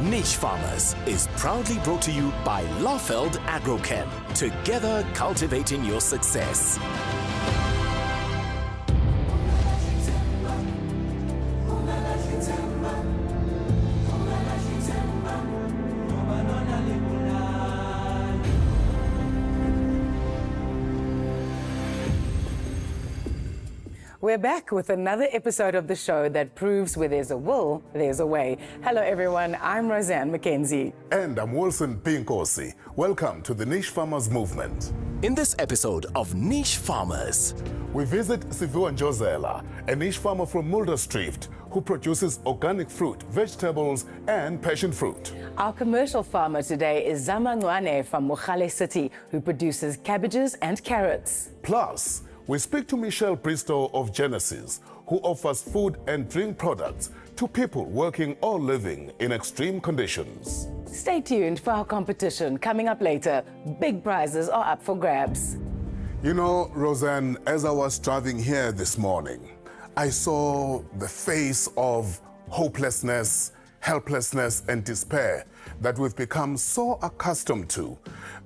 Niche Farmers is proudly brought to you by Lawfeld Agrochem, together cultivating your success. We're back with another episode of the show that proves where there's a will, there's a way. Hello everyone, I'm Roseanne McKenzie. And I'm Wilson Pinkosi. Welcome to the Niche Farmers Movement. In this episode of Niche Farmers, we visit Siviwe Njozela, a niche farmer from Mulderstreeft who produces organic fruit, vegetables, and passion fruit. Our commercial farmer today is Zama from Mogale City, who produces cabbages and carrots. Plus, we speak to Michelle Bristow of Genesis, who offers food and drink products to people working or living in extreme conditions. Stay tuned for our competition coming up later. Big prizes are up for grabs. You know, Roseanne, as I was driving here this morning, I saw the face of hopelessness, helplessness, and despair that we've become so accustomed to.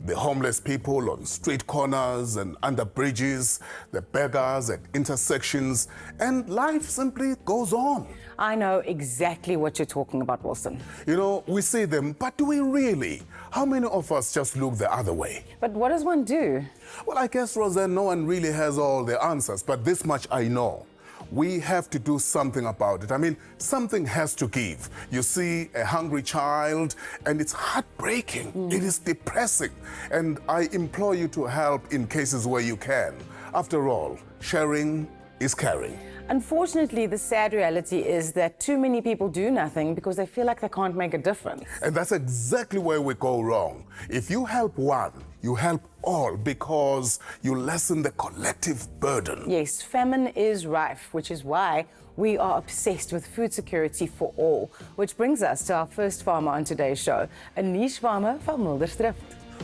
The homeless people on street corners and under bridges, the beggars at intersections, and life simply goes on. I know exactly what you're talking about, Wilson. You know, we see them, but do we really? How many of us just look the other way? But what does one do? Well, I guess, Roseanne, no one really has all the answers, but this much I know. We have to do something about it. I mean, something has to give. You see a hungry child, and it's heartbreaking. It is depressing. And I implore you to help in cases where you can. After all, sharing is caring. Unfortunately, the sad reality is that too many people do nothing because they feel like they can't make a difference. And that's exactly where we go wrong. If you help one, you help all because you lessen the collective burden. Yes, famine is rife, which is why we are obsessed with food security for all. Which brings us to our first farmer on today's show, a niche farmer from Mulderstreeft.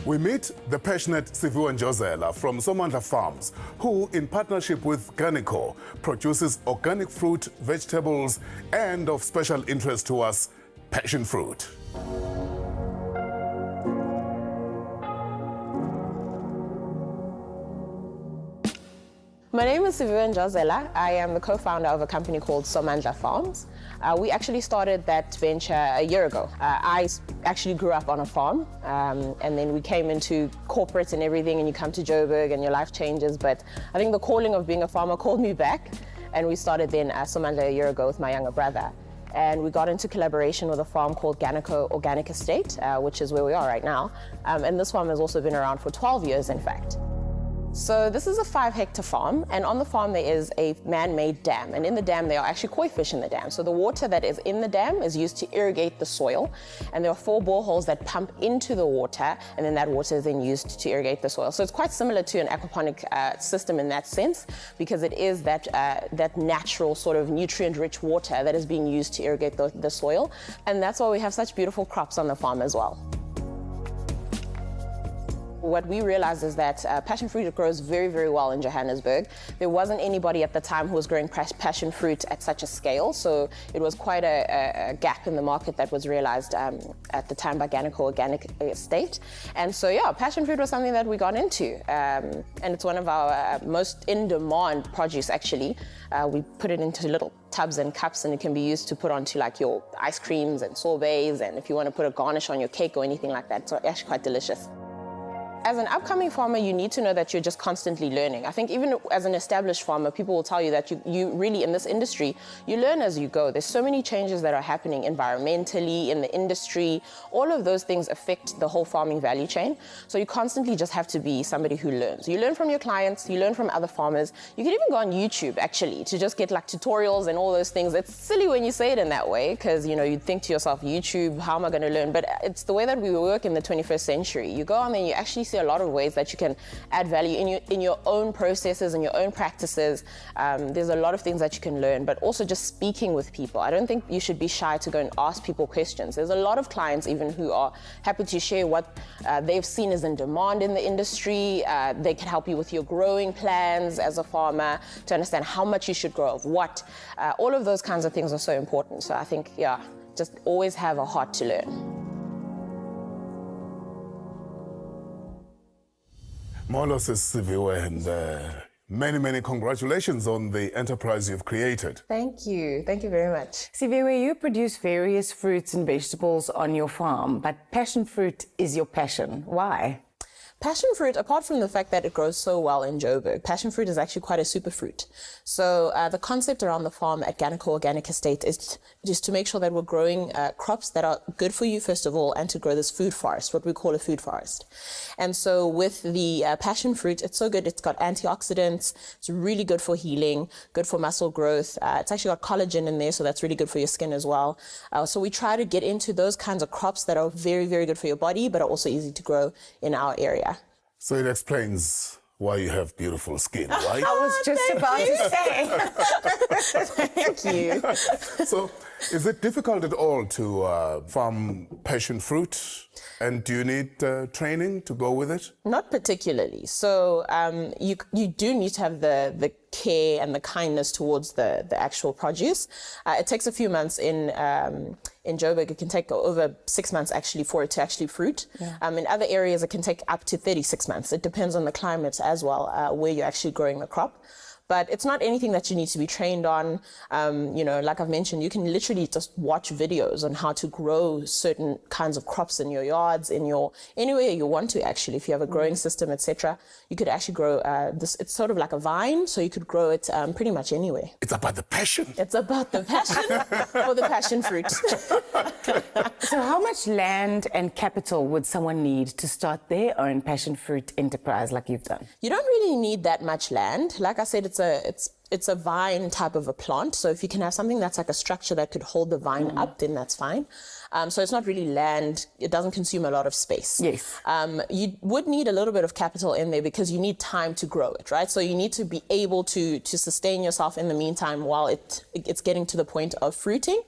We meet the passionate Siviwe Njozela from Somandla Farms, who, in partnership with Ganico, produces organic fruit, vegetables, and of special interest to us, passion fruit. My name is Siviwe Njozela. I am the co-founder of a company called Somandla Farms. We actually started that venture a year ago. I actually grew up on a farm, and then we came into corporate and everything, and you come to Joburg and your life changes. But I think the calling of being a farmer called me back, and we started then Somandla a year ago with my younger brother. And we got into collaboration with a farm called Ganico Organic Estate, which is where we are right now. And this farm has also been around for 12 years, in fact. So this is a 5-hectare farm, and on the farm there is a man-made dam, and in the dam there are actually koi fish in the dam. So the water that is in the dam is used to irrigate the soil, and there are 4 boreholes that pump into the water, and then that water is then used to irrigate the soil. So it's quite similar to an aquaponic system in that sense, because it is that natural sort of nutrient-rich water that is being used to irrigate the soil, and that's why we have such beautiful crops on the farm as well. What we realized is that passion fruit grows very, very well in Johannesburg. There wasn't anybody at the time who was growing passion fruit at such a scale, so it was quite a gap in the market that was realized at the time by Ganico Organic Estate. And so, yeah, passion fruit was something that we got into, and it's one of our most in-demand produce, actually. We put it into little tubs and cups, and it can be used to put onto like your ice creams and sorbets, and if you want to put a garnish on your cake or anything like that. So actually quite delicious. As an upcoming farmer, you need to know that you're just constantly learning. I think even as an established farmer, people will tell you that you really, in this industry, you learn as you go. There's so many changes that are happening environmentally, in the industry. All of those things affect the whole farming value chain. So you constantly just have to be somebody who learns. You learn from your clients, you learn from other farmers. You can even go on YouTube, actually, to just get like tutorials and all those things. It's silly when you say it in that way, because, you know, you'd think to yourself, YouTube, how am I going to learn? But it's the way that we work in the 21st century. You go on there and you actually see a lot of ways that you can add value in your own processes and your own practices. There's a lot of things that you can learn, but also just speaking with people. I don't think you should be shy to go and ask people questions. There's a lot of clients even who are happy to share what they've seen is in demand in the industry. They can help you with your growing plans as a farmer to understand how much you should grow of what. All of those kinds of things are so important. So I think, yeah, just always have a heart to learn. Molos Siviwe, and many congratulations on the enterprise you've created. Thank you very much. Siviwe, you produce various fruits and vegetables on your farm, but passion fruit is your passion. Why? Passion fruit, apart from the fact that it grows so well in Joburg, passion fruit is actually quite a superfruit. So the concept around the farm at Ganico Organic Estate is just to make sure that we're growing crops that are good for you, first of all, and to grow this food forest, what we call a food forest. And so with the passion fruit, it's so good. It's got antioxidants. It's really good for healing, good for muscle growth. It's actually got collagen in there, so that's really good for your skin as well. So we try to get into those kinds of crops that are very, very good for your body, but are also easy to grow in our area. So it explains why you have beautiful skin, right? I was just about to say. Thank you. So is it difficult at all to farm passion fruit? And do you need training to go with it? Not particularly. So you do need to have the care and the kindness towards the actual produce. It takes a few months in Joburg. It can take over 6 months actually for it to actually fruit. Yeah. In other areas, it can take up to 36 months. It depends on the climate as well, where you're actually growing the crop. But it's not anything that you need to be trained on. Like I've mentioned, you can literally just watch videos on how to grow certain kinds of crops in your yards, anywhere you want to actually. If you have a growing system, etc., you could actually grow this. It's sort of like a vine, so you could grow it pretty much anywhere. It's about the passion. It's about the passion for the passion fruit. So how much land and capital would someone need to start their own passion fruit enterprise like you've done? You don't really need that much land. Like I said, it's a vine type of a plant. So if you can have something that's like a structure that could hold the vine up, then that's fine. So it's not really land. It doesn't consume a lot of space. Yes. You would need a little bit of capital in there because you need time to grow it, right? So you need to be able to sustain yourself in the meantime while it's getting to the point of fruiting.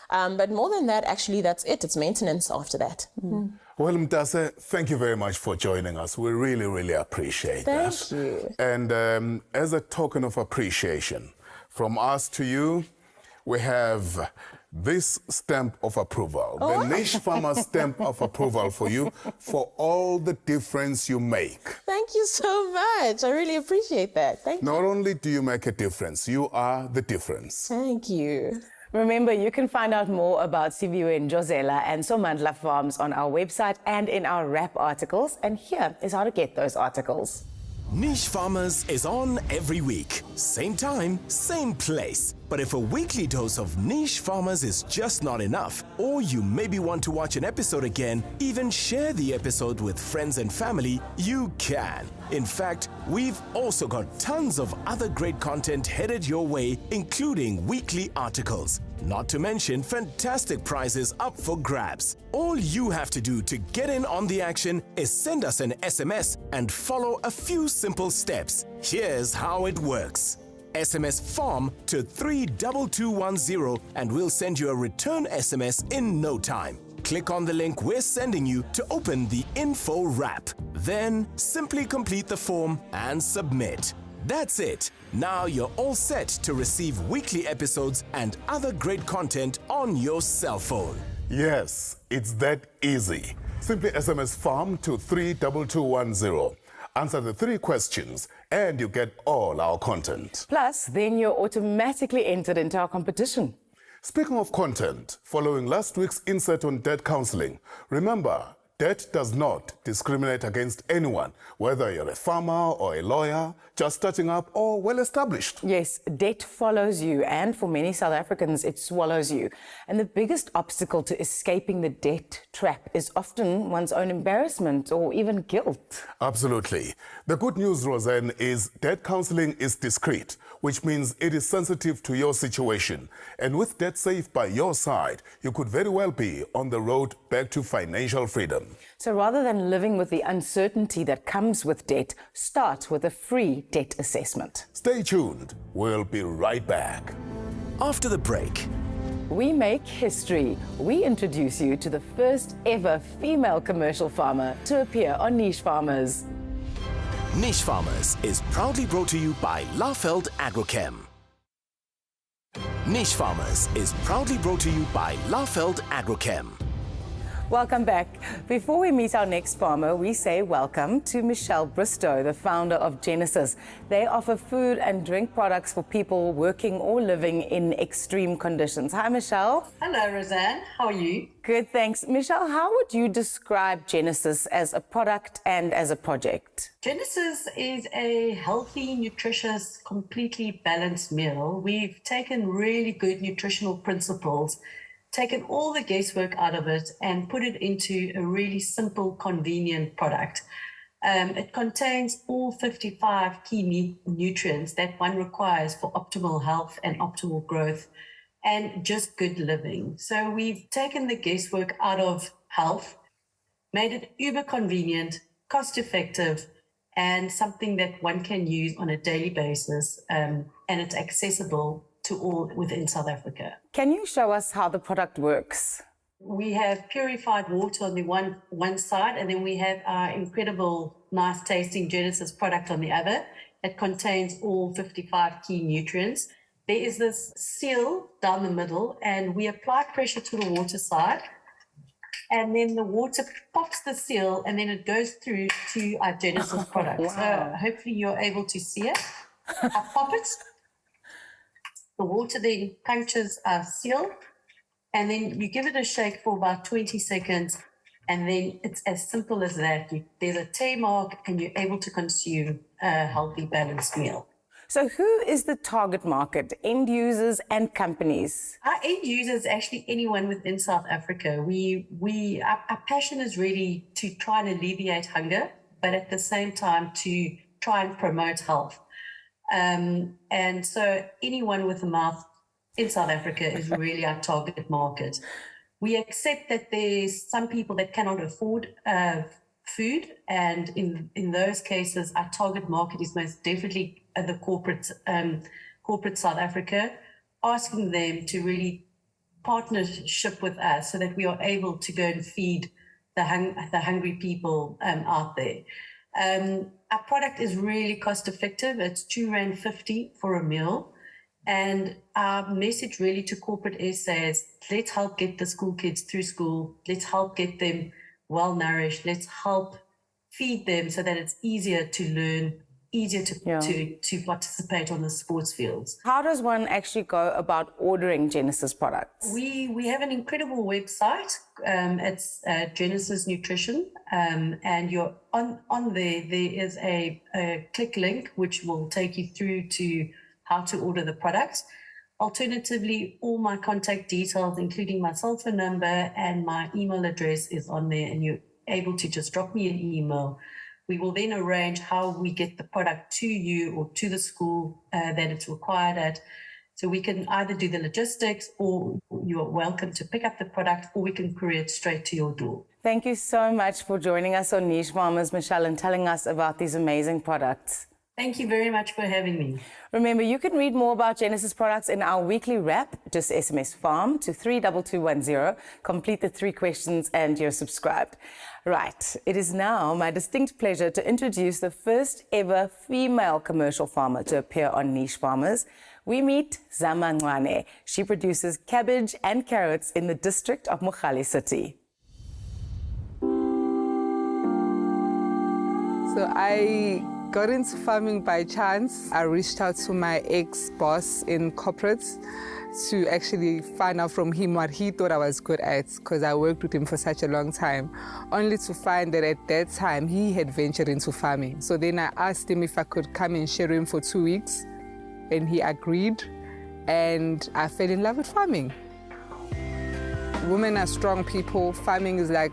But more than that, actually, that's it. It's maintenance after that. Well, Mtase, thank you very much for joining us. We really appreciate that. Thank you. And as a token of appreciation from us to you, we have this stamp of approval, the Niche Farmer stamp of approval for you for all the difference you make. Thank you so much. I really appreciate that. Thank you. Not only do you make a difference, you are the difference. Thank you. Remember, you can find out more about Siviwe and Josela and Somandla Farms on our website and in our wrap articles. And here is how to get those articles. Niche Farmers is on every week. Same time, same place. But if a weekly dose of Niche Farmers is just not enough, or you maybe want to watch an episode again, even share the episode with friends and family, you can. In fact, we've also got tons of other great content headed your way, including weekly articles. Not to mention fantastic prizes up for grabs. All you have to do to get in on the action is send us an SMS and follow a few simple steps. Here's how it works. SMS FARM to 32210 and we'll send you a return SMS in no time. Click on the link we're sending you to open the info wrap. Then simply complete the form and submit. That's it. Now you're all set to receive weekly episodes and other great content on your cell phone. Yes, it's that easy. Simply SMS FARM to 32210. Answer the 3 questions and you get all our content. Plus, then you're automatically entered into our competition. Speaking of content, following last week's insert on debt counseling, remember, debt does not discriminate against anyone, whether you're a farmer or a lawyer, just starting up or well-established. Yes, debt follows you, and for many South Africans, it swallows you. And the biggest obstacle to escaping the debt trap is often one's own embarrassment or even guilt. Absolutely. The good news, Roseanne, is debt counseling is discreet, which means it is sensitive to your situation. And with Debt Safe by your side, you could very well be on the road back to financial freedom. So rather than living with the uncertainty that comes with debt, start with a free debt assessment. Stay tuned. We'll be right back. After the break, We make history. We introduce you to the first ever female commercial farmer to appear on Niche Farmers. Niche Farmers is proudly brought to you by Lafeld Agrochem. Niche Farmers is proudly brought to you by Lafeld Agrochem. Welcome back. Before we meet our next farmer, we say welcome to Michelle Bristow, the founder of Genesis. They offer food and drink products for people working or living in extreme conditions. Hi, Michelle. Hello, Roseanne. How are you? Good, thanks. Michelle, how would you describe Genesis as a product and as a project? Genesis is a healthy, nutritious, completely balanced meal. We've taken really good nutritional principles, taken all the guesswork out of it and put it into a really simple, convenient product. It contains all 55 key nutrients that one requires for optimal health and optimal growth and just good living. So we've taken the guesswork out of health, made it uber convenient, cost effective, and something that one can use on a daily basis, and it's accessible to all within South Africa. Can you show us how the product works? We have purified water on the one side, and then we have our incredible, nice tasting Genesis product on the other. It contains all 55 key nutrients. There is this seal down the middle, and we apply pressure to the water side, and then the water pops the seal, and then it goes through to our Genesis product. Wow. So hopefully you're able to see it. I pop it. The water then punctures our seal, and then you give it a shake for about 20 seconds, and then it's as simple as that. There's a tear mark, and you're able to consume a healthy, balanced meal. So who is the target market, end users and companies? Our end users, actually anyone within South Africa. Our passion is really to try and alleviate hunger, but at the same time to try and promote health. And so anyone with a mouth in South Africa is really our target market. We accept that there's some people that cannot afford food, and in those cases, our target market is most definitely the corporate South Africa, asking them to really partnership with us so that we are able to go and feed the hungry people out there. Our product is really cost effective. It's R2.50 for a meal. And our message really to corporate SA is, let's help get the school kids through school. Let's help get them well nourished. Let's help feed them so that it's easier to learn, easier to participate on the sports fields. How does one actually go about ordering Genesis products? We have an incredible website. It's Genesis Nutrition, and you're on there. There is a click link which will take you through to how to order the products. Alternatively, all my contact details, including my cell phone number and my email address, is on there, and you're able to just drop me an email. We will then arrange how we get the product to you or to the school that it's required at. So we can either do the logistics, or you're welcome to pick up the product, or we can courier it straight to your door. Thank you so much for joining us on Niche Farmers, Michelle, and telling us about these amazing products. Thank you very much for having me. Remember, you can read more about Genesis products in our weekly wrap. Just SMS FARM to 32210, complete the 3 questions, and you're subscribed. Right, it is now my distinct pleasure to introduce the first ever female commercial farmer to appear on Niche Farmers. We meet Zama. She produces cabbage and carrots in the district of Mogale City. So I got into farming by chance. I reached out to my ex-boss in corporate to actually find out from him what he thought I was good at, because I worked with him for such a long time, only to find that at that time he had ventured into farming. So then I asked him if I could come and share him for 2 weeks, and he agreed, and I fell in love with farming. Women are strong people. Farming is like,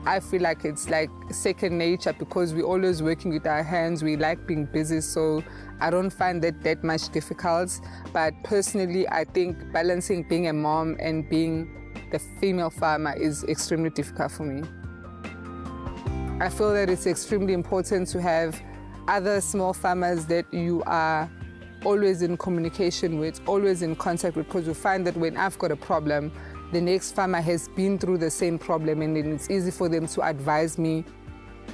I feel like it's like second nature, because we're always working with our hands. We like being busy, so I don't find that much difficult. But personally, I think balancing being a mom and being the female farmer is extremely difficult for me. I feel that it's extremely important to have other small farmers that you are always in communication with, always in contact with, because you find that when I've got a problem, the next farmer has been through the same problem, and then it's easy for them to advise me.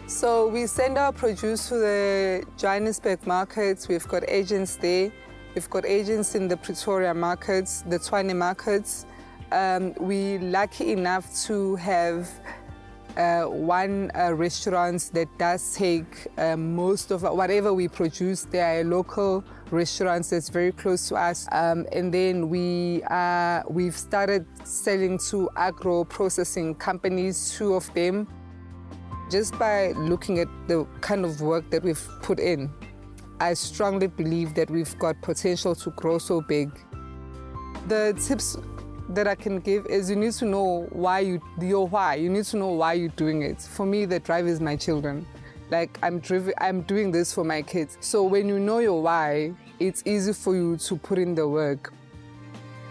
So we send our produce to the Johannesburg markets. We've got agents there, We've got agents in the Pretoria markets, the Tshwane markets. We're lucky enough to have one restaurant that does take most of whatever we produce. There are local restaurants that's very close to us, and then we've started selling to agro processing companies, 2 of them. Just by looking at the kind of work that we've put in, I strongly believe that we've got potential to grow so big. The tips that I can give is you need to know your why. You need to know why you're doing it. For me, the drive is my children. Like I'm doing this for my kids. So when you know your why, it's easy for you to put in the work.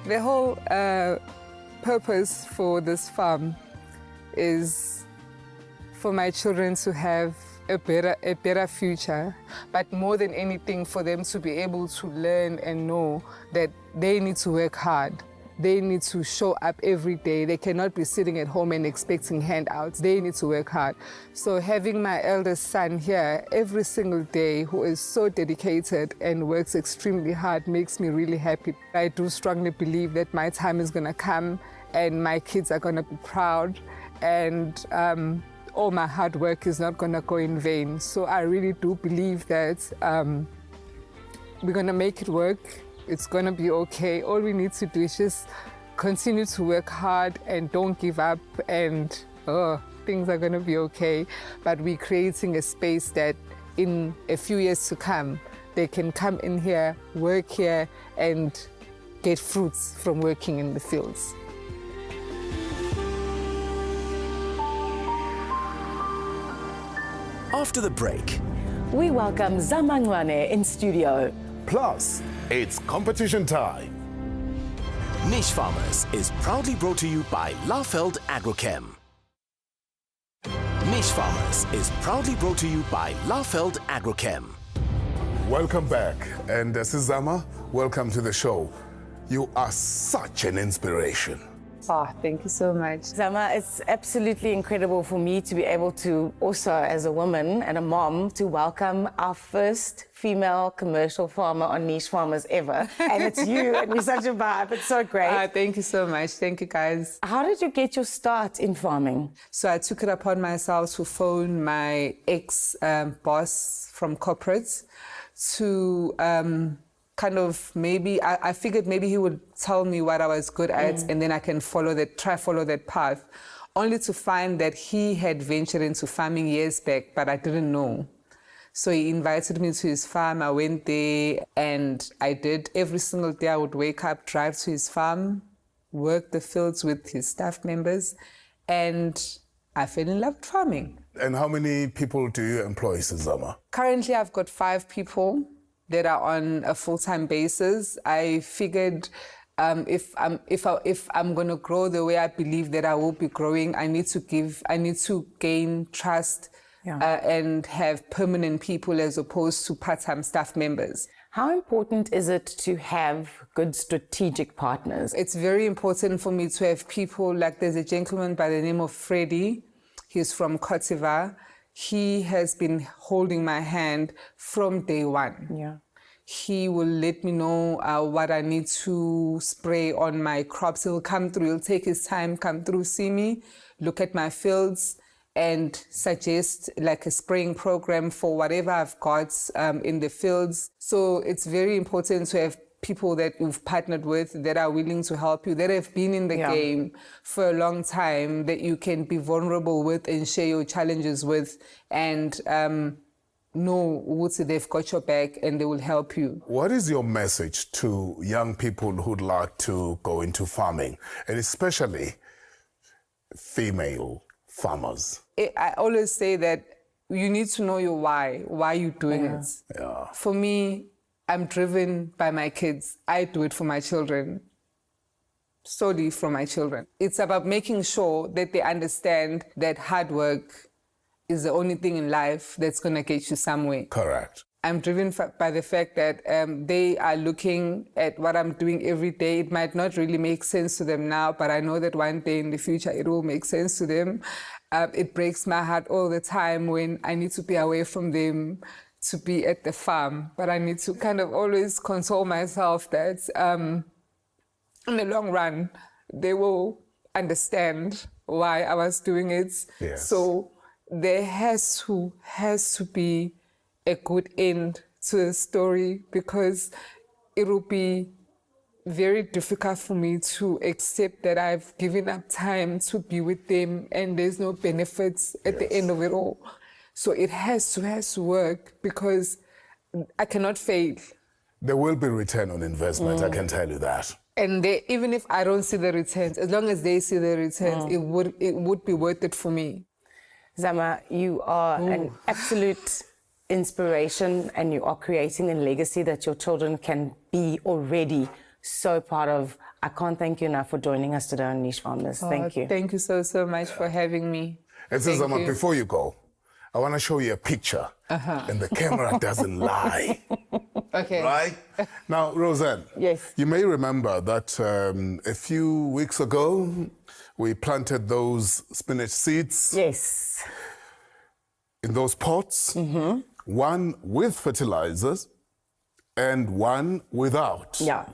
The whole purpose for this farm is for my children to have a better future, but more than anything for them to be able to learn and know that they need to work hard. They need to show up every day. They cannot be sitting at home and expecting handouts. They need to work hard. So having my eldest son here every single day, who is so dedicated and works extremely hard, makes me really happy. I do strongly believe that my time is gonna come and my kids are gonna be proud, and all my hard work is not gonna go in vain. So I really do believe that we're gonna make it work. It's gonna be okay. All we need to do is just continue to work hard and don't give up, and things are gonna be okay. But we're creating a space that in a few years to come, they can come in here, work here, and get fruits from working in the fields. After the break, We welcome Zama in studio. Plus, it's competition time. Niche Farmers is proudly brought to you by Laufeld Agrochem. Niche Farmers is proudly brought to you by Laufeld Agrochem. Welcome back. And Zama, welcome to the show. You are such an inspiration. Oh, thank you so much. Zama, it's absolutely incredible for me to be able to also, as a woman and a mom, to welcome our first female commercial farmer on Niche Farmers ever. And it's you, and you're such a vibe. It's so great. Thank you so much. Thank you, guys. How did you get your start in farming? So I took it upon myself to phone my ex-boss from corporates to kind of I figured maybe he would tell me what I was good at, and then I can follow that path, only to find that he had ventured into farming years back, but I didn't know. So he invited me to his farm. I went there and I did. Every single day I would wake up, drive to his farm, work the fields with his staff members, and I fell in love with farming. And how many people do you employ, Zama? Currently, I've got 5 people that are on a full-time basis. I figured if I'm going to grow the way I believe that I will be growing, I need to gain trust and have permanent people as opposed to part-time staff members. How important is it to have good strategic partners? It's very important for me to have people like there's a gentleman by the name of Freddie. He's from Cote d'Ivoire. He has been holding my hand from day one. Yeah. He will let me know what I need to spray on my crops. He'll come through, he'll take his time, come through, see me, look at my fields, and suggest like a spraying program for whatever I've got in the fields. So it's very important to have people that you've partnered with that are willing to help you, that have been in the game for a long time, that you can be vulnerable with and share your challenges with, and know they've got your back and they will help you. What is your message to young people who'd like to go into farming, and especially female farmers? I always say that you need to know your why you're doing it. Yeah. For me, I'm driven by my kids. I do it for my children, solely for my children. It's about making sure that they understand that hard work is the only thing in life that's going to get you somewhere. Correct. I'm driven by the fact that they are looking at what I'm doing every day. It might not really make sense to them now, but I know that one day in the future it will make sense to them. It breaks my heart all the time when I need to be away from them to be at the farm, but I need to kind of always console myself that in the long run, they will understand why I was doing it. Yes. So there has to be a good end to the story, because it will be very difficult for me to accept that I've given up time to be with them and there's no benefits at the end of it all. So it has to work, because I cannot fail. There will be return on investment, I can tell you that. And even if I don't see the returns, as long as they see the returns, it would be worth it for me. Zama, you are an absolute inspiration, and you are creating a legacy that your children can be already so part of. I can't thank you enough for joining us today on Niche Farmers. Thank you. Thank you so much for having me. And so, Zama, before you go, I want to show you a picture, and the camera doesn't lie. Okay. Right? Now, Roseanne, Yes. you may remember that a few weeks ago, we planted those spinach seeds Yes. in those pots, one with fertilizers and one without. Yeah.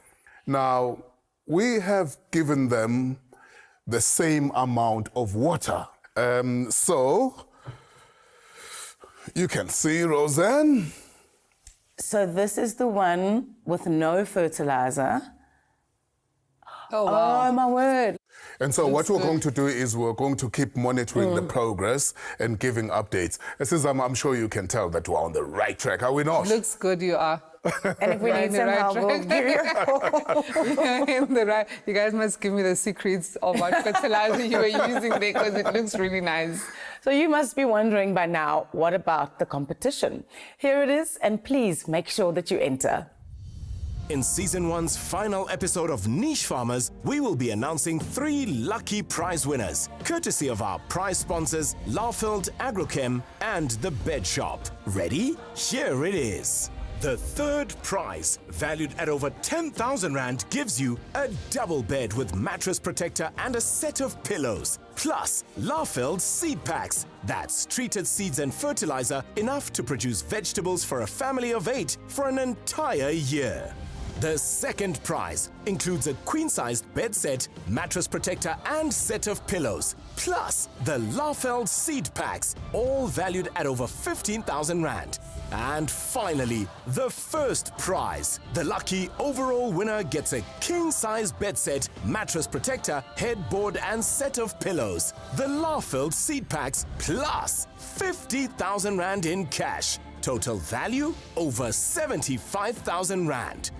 Now, we have given them the same amount of water. So, you can see, Roseanne. So this is the one with no fertilizer. Oh, wow. Oh, my word. And so what we're going to do is we're going to keep monitoring the progress and giving updates. I'm sure you can tell that we're on the right track, are we not? Looks good, you are. And if we You're need in the some right help, we'll track. give you a call. You're in the right. You guys must give me the secrets of what fertilizer you were using there, because it looks really nice. So you must be wondering by now, what about the competition? Here it is, and please make sure that you enter. In Season 1's final episode of Niche Farmers, we will be announcing 3 lucky prize winners, courtesy of our prize sponsors, Laufeld Agrochem and The Bed Shop. Ready? Here it is. The third prize, valued at over 10,000 Rand, gives you a double bed with mattress protector and a set of pillows, plus Laufeld seed packs. That's treated seeds and fertilizer, enough to produce vegetables for a family of 8 for an entire year. The second prize includes a queen-sized bed set, mattress protector and set of pillows, plus the Laufeld seed packs, all valued at over 15,000 Rand. And finally, the first prize. The lucky overall winner gets a king-size bed set, mattress protector, headboard and set of pillows. The Laufeld seed packs plus 50,000 Rand in cash. Total value over 75,000 Rand.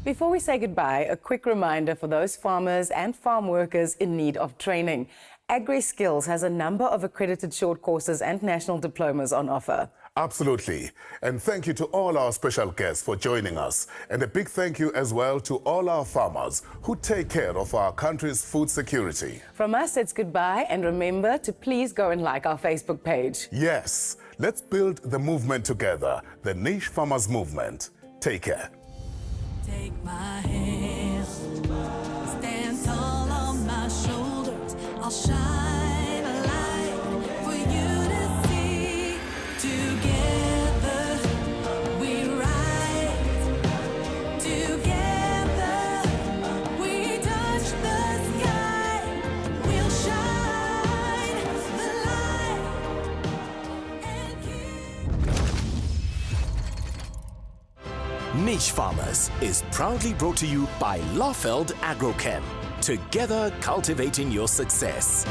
Before we say goodbye, a quick reminder for those farmers and farm workers in need of training. AgriSkills has a number of accredited short courses and national diplomas on offer. Absolutely. And thank you to all our special guests for joining us. And a big thank you as well to all our farmers who take care of our country's food security. From us, it's goodbye, and remember to please go and like our Facebook page. Yes, let's build the movement together, the Niche Farmers Movement. Take care. Take my hand, stand tall on my shoulders. I'll shine a light for you to see. Together we rise. Together we touch the sky. We'll shine the light and keep. Niche Farmers is proudly brought to you by Laufeld Agrochem. Together cultivating your success.